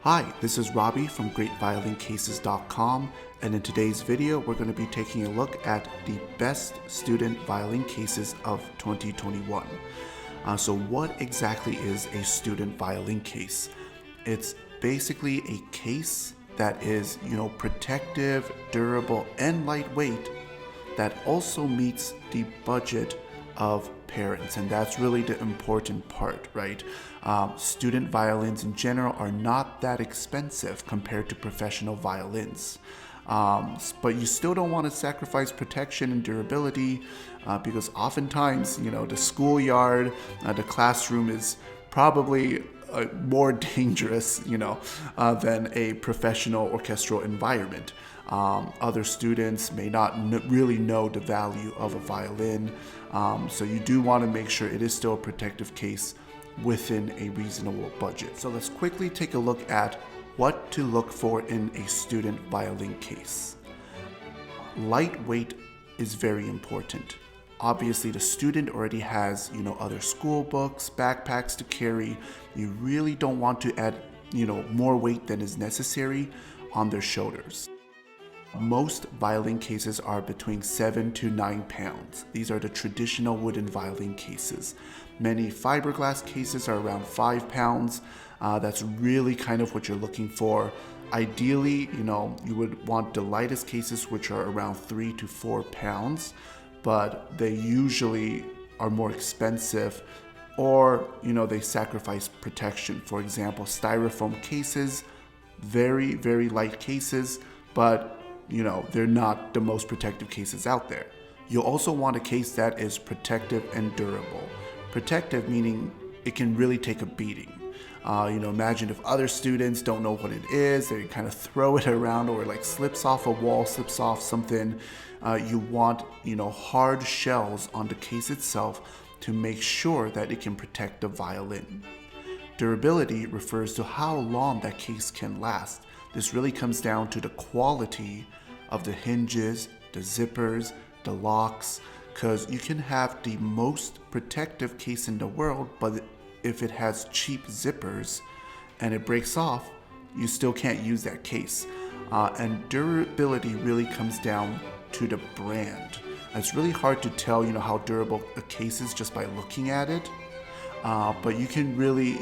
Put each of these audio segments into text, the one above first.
Hi, this is Robbie from GreatViolinCases.com, and in today's video we're going to be taking a look at the best student violin cases of 2021. So what exactly is a student violin case? It's basically a case that is, protective, durable, and lightweight that also meets the budget of parents, and that's really the important part, right? Student violins in general are not that expensive compared to professional violins, but you still don't want to sacrifice protection and durability because oftentimes, the schoolyard, the classroom is probably more dangerous, than a professional orchestral environment. Other students may not really know the value of a violin, so you do want to make sure it is still a protective case within a reasonable budget. So let's quickly take a look at what to look for in a student violin case. Lightweight is very important. Obviously, the student already has, other school books, backpacks to carry. You really don't want to add, more weight than is necessary on their shoulders. Most violin cases are between 7 to 9 pounds. These are the traditional wooden violin cases. Many fiberglass cases are around 5 pounds. That's really kind of what you're looking for. Ideally, you would want the lightest cases, which are around 3 to 4 pounds, but they usually are more expensive, or they sacrifice protection. For example, styrofoam cases, very, very light cases, but they're not the most protective cases out there. You'll also want a case that is protective and durable. Protective meaning it can really take a beating. Imagine if other students don't know what it is, they kind of throw it around, or like slips off a wall, slips off something. You want, hard shells on the case itself to make sure that it can protect the violin. Durability refers to how long that case can last. This really comes down to the quality of the hinges, the zippers, the locks, because you can have the most protective case in the world, but if it has cheap zippers and it breaks off, you still can't use that case. And durability really comes down to the brand. It's really hard to tell, how durable a case is just by looking at it. But you can really,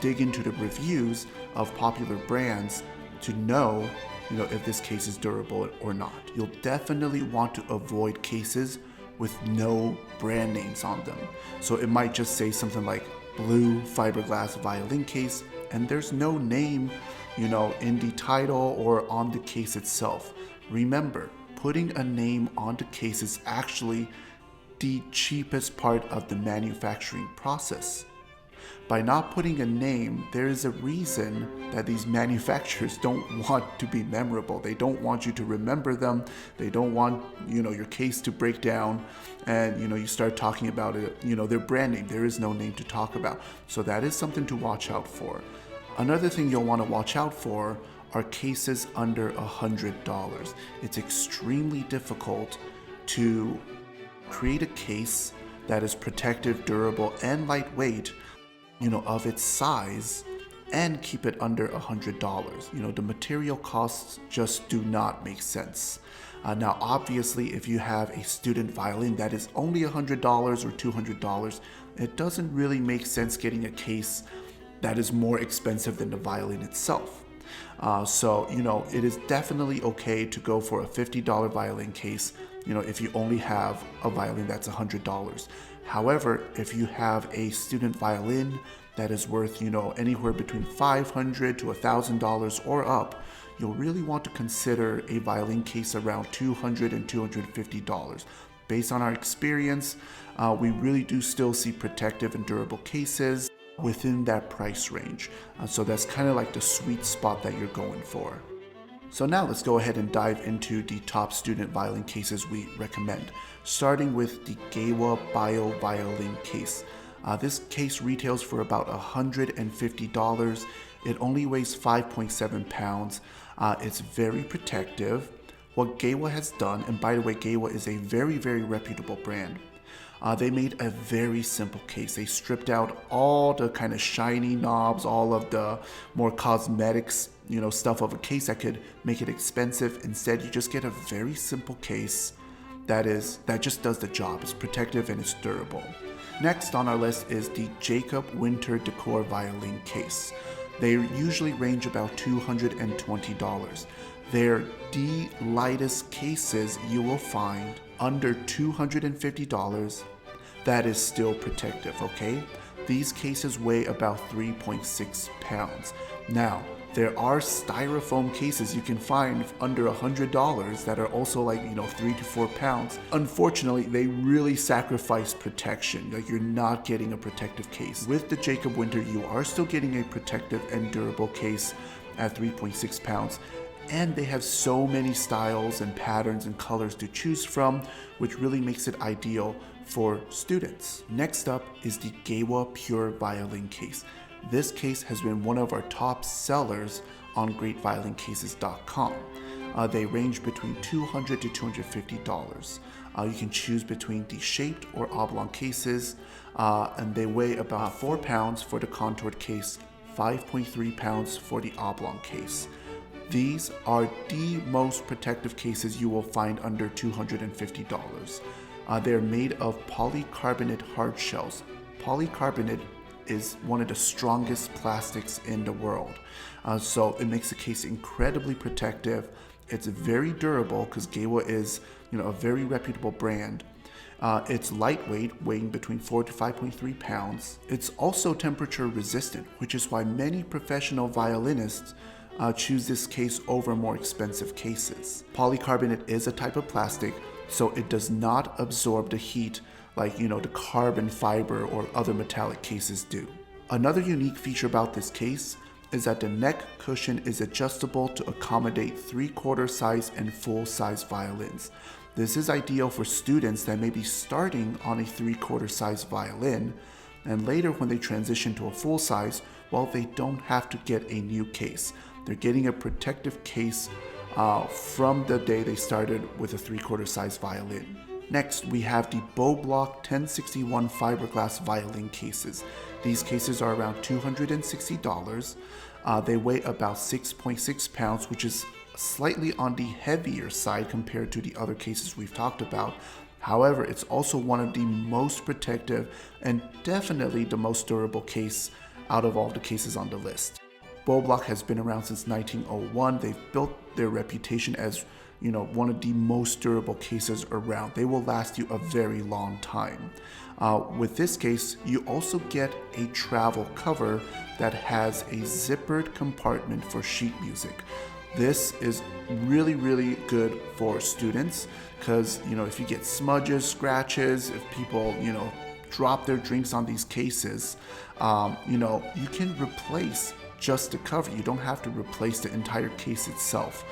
dig into the reviews of popular brands to know, if this case is durable or not. You'll definitely want to avoid cases with no brand names on them. So it might just say something like blue fiberglass violin case, and there's no name, in the title or on the case itself. Remember, putting a name on the case is actually the cheapest part of the manufacturing process. By not putting a name, there is a reason that these manufacturers don't want to be memorable. They don't want you to remember them. They don't want, your case to break down and, you start talking about it, their brand name. There is no name to talk about. So that is something to watch out for. Another thing you'll want to watch out for are cases under $100. It's extremely difficult to create a case that is protective, durable, and lightweight, of its size, and keep it under $100. The material costs just do not make sense. Now, obviously, if you have a student violin that is only $100 or $200, it doesn't really make sense getting a case that is more expensive than the violin itself. So, it is definitely okay to go for a $50 violin case, if you only have a violin that's $100. However, if you have a student violin that is worth, anywhere between $500 to $1,000 or up, you'll really want to consider a violin case around $200 and $250. Based on our experience, we really do still see protective and durable cases within that price range. So that's kind of like the sweet spot that you're going for. So now let's go ahead and dive into the top student violin cases we recommend, starting with the GEWA Bio Violin case. This case retails for about $150. It only weighs 5.7 pounds. It's very protective. What GEWA has done, and by the way, GEWA is a very, very reputable brand. They made a very simple case. They stripped out all the kind of shiny knobs, all of the more cosmetics, stuff of a case that could make it expensive. Instead, you just get a very simple case that just does the job. It's protective and it's durable. Next on our list is the JAKOB Winter DECOR violin case. They usually range about $220. They're the lightest cases you will find, under $250, that is still protective, okay? These cases weigh about 3.6 pounds. Now, there are styrofoam cases you can find under $100 that are also like, 3 to 4 pounds. Unfortunately, they really sacrifice protection. Like, you're not getting a protective case. With the JAKOB Winter, you are still getting a protective and durable case at 3.6 pounds. And they have so many styles and patterns and colors to choose from, which really makes it ideal for students. Next up is the GEWA Pure Violin Case. This case has been one of our top sellers on GreatViolinCases.com. They range between $200 to $250. You can choose between the shaped or oblong cases, and they weigh about 4 pounds for the contoured case, 5.3 pounds for the oblong case. These are the most protective cases you will find under $250. They're made of polycarbonate hard shells. Polycarbonate is one of the strongest plastics in the world. So it makes the case incredibly protective. It's very durable because GEWA is, a very reputable brand. It's lightweight, weighing between 4 to 5.3 pounds. It's also temperature resistant, which is why many professional violinists choose this case over more expensive cases. Polycarbonate is a type of plastic, so it does not absorb the heat like, the carbon fiber or other metallic cases do. Another unique feature about this case is that the neck cushion is adjustable to accommodate 3/4 size and full size violins. This is ideal for students that may be starting on a 3/4 size violin, and later when they transition to a full size, they don't have to get a new case. They're getting a protective case from the day they started with a 3/4 size violin. Next, we have the BOBELOCK 1061 fiberglass violin cases. These cases are around $260. They weigh about 6.6 pounds, which is slightly on the heavier side compared to the other cases we've talked about. However, it's also one of the most protective and definitely the most durable case out of all the cases on the list. BOBELOCK has been around since 1901. They've built their reputation as one of the most durable cases around. They will last you a very long time. With this case, you also get a travel cover that has a zippered compartment for sheet music. This is really, really good for students because, if you get smudges, scratches, if people, drop their drinks on these cases, you can replace just the cover. You don't have to replace the entire case itself.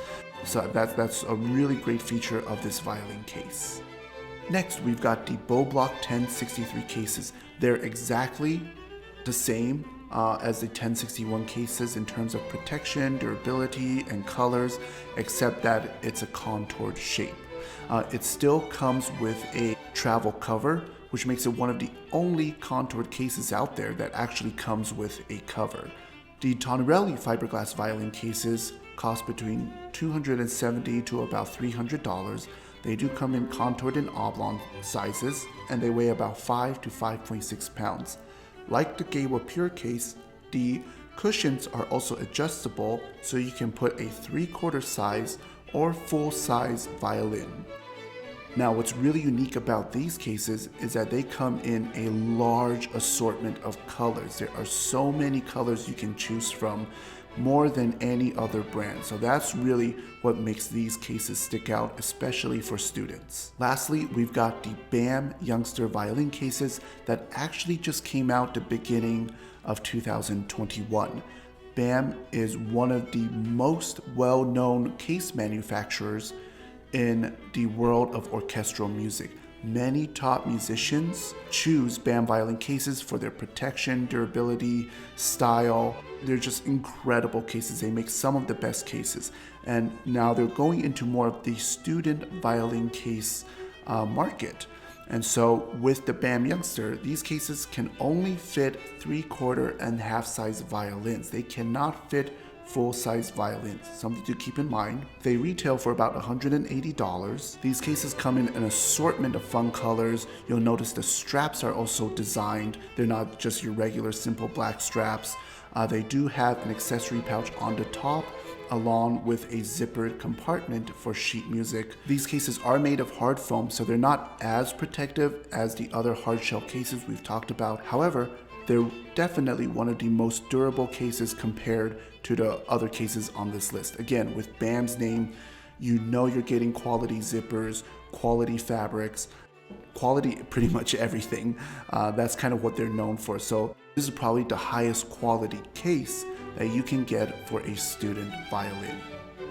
So that's a really great feature of this violin case. Next, we've got the BOBELOCK 1063 cases. They're exactly the same as the 1061 cases in terms of protection, durability, and colors, except that it's a contoured shape. It still comes with a travel cover, which makes it one of the only contoured cases out there that actually comes with a cover. The TONARELI fiberglass violin cases cost between $270 to about $300. They do come in contoured and oblong sizes, and they weigh about 5 to 5.6 pounds. Like the GEWA Pure case, the cushions are also adjustable, so you can put a 3/4 size or full size violin. Now, what's really unique about these cases is that they come in a large assortment of colors. There are so many colors you can choose from, more than any other brand. So that's really what makes these cases stick out, especially for students. Lastly, we've got the BAM Youngster violin cases that actually just came out the beginning of 2021. BAM is one of the most well-known case manufacturers in the world of orchestral music. Many top musicians choose BAM violin cases for their protection, durability, style. They're just incredible cases. They make some of the best cases. And now they're going into more of the student violin case market. And so with the BAM Youngster, these cases can only fit 3/4 and half-size violins. They cannot fit full-size violins, something to keep in mind. They retail for about $180. These cases come in an assortment of fun colors. You'll notice the straps are also designed. They're not just your regular simple black straps. They do have an accessory pouch on the top, along with a zippered compartment for sheet music. These cases are made of hard foam, so they're not as protective as the other hard shell cases we've talked about. However, they're definitely one of the most durable cases compared to the other cases on this list. Again, with BAM's name, you know you're getting quality zippers, quality fabrics, quality pretty much everything. That's kind of what they're known for. So this is probably the highest quality case that you can get for a student violin.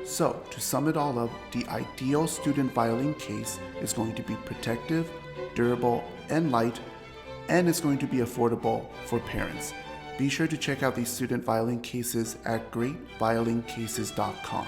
So to sum it all up, the ideal student violin case is going to be protective, durable, and light, and it's going to be affordable for parents. Be sure to check out these student violin cases at greatviolincases.com.